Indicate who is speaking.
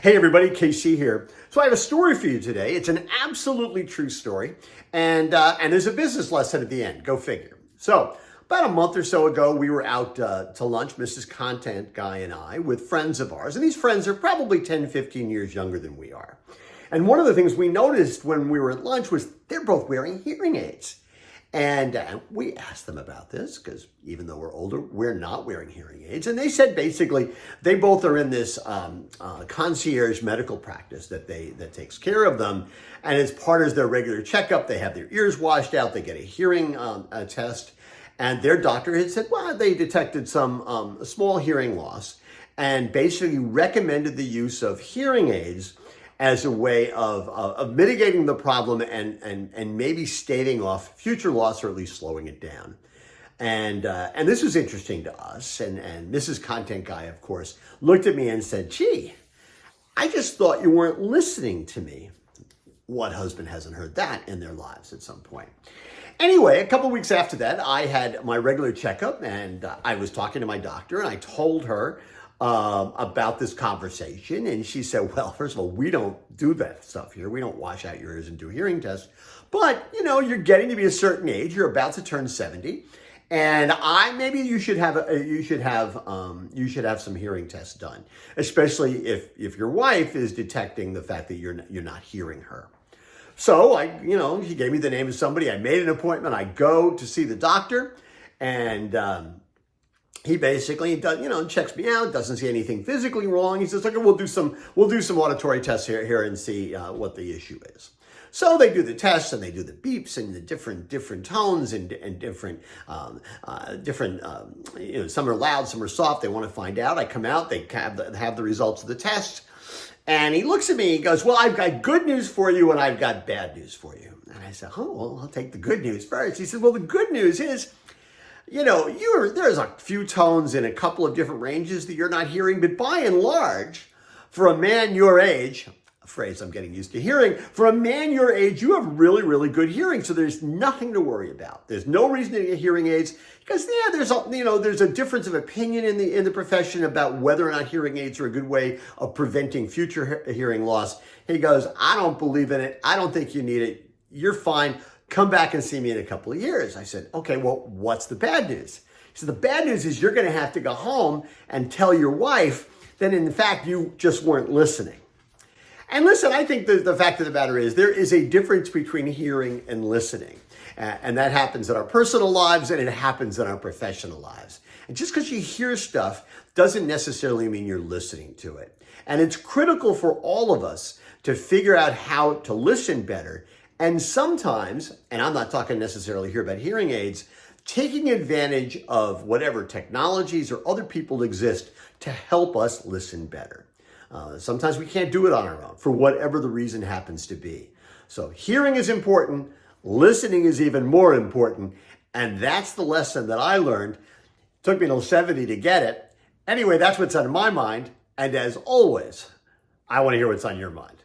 Speaker 1: Hey everybody, KC here. So I have a story for you today. It's an absolutely true story, and there's a business lesson at the end. Go figure. So about a month or so ago, we were out to lunch, Mrs. Content Guy and I, with friends of ours. And these friends are probably 10, 15 years younger than we are. And one of the things we noticed when we were at lunch was they're both wearing hearing aids. And we asked them about this because even though we're older, we're not wearing hearing aids. And they said basically they both are in this concierge medical practice that takes care of them. And as part of their regular checkup, they have their ears washed out. They get a hearing test. And their doctor had said, well, they detected some small hearing loss and basically recommended the use of hearing aids as a way of mitigating the problem and maybe staving off future loss or at least slowing it down. And this was interesting to us. And Mrs. Content Guy, of course, looked at me and said, gee, I just thought you weren't listening to me. What husband hasn't heard that in their lives at some point? Anyway, a couple of weeks after that, I had my regular checkup and I was talking to my doctor and I told her about this conversation. And she said, well, first of all, we don't do that stuff here. We don't wash out your ears and do hearing tests. But, you know, you're getting to be a certain age. You're about to turn 70. And maybe you should have some hearing tests done, especially if your wife is detecting the fact that you're not hearing her. So she gave me the name of somebody. I made an appointment. I go to see the doctor, and he basically does, checks me out. Doesn't see anything physically wrong. He says, "Okay, we'll do some auditory tests here and see what the issue is." So they do the tests and they do the beeps and the different tones and different some are loud, some are soft. They want to find out. I come out. They have the results of the test. And he looks at me, he goes, well, I've got good news for you and I've got bad news for you. And I said, oh, well, I'll take the good news first. He said, well, the good news is, there's a few tones in a couple of different ranges that you're not hearing, but by and large, for a man your age, a phrase I'm getting used to hearing, for a man your age, you have really, really good hearing. So there's nothing to worry about. There's no reason to get hearing aids because there's a difference of opinion in the profession about whether or not hearing aids are a good way of preventing future hearing loss. He goes, I don't believe in it. I don't think you need it. You're fine. Come back and see me in a couple of years. I said, okay, well, what's the bad news? He said, the bad news is you're going to have to go home and tell your wife that in fact you just weren't listening. And listen, I think the fact of the matter is there is a difference between hearing and listening. And that happens in our personal lives and it happens in our professional lives. And just because you hear stuff doesn't necessarily mean you're listening to it. And it's critical for all of us to figure out how to listen better. And sometimes, and I'm not talking necessarily here about hearing aids, taking advantage of whatever technologies or other people exist to help us listen better. Sometimes we can't do it on our own for whatever the reason happens to be. So hearing is important. Listening is even more important. And that's the lesson that I learned. It took me till 70 to get it. Anyway, that's what's on my mind. And as always, I want to hear what's on your mind.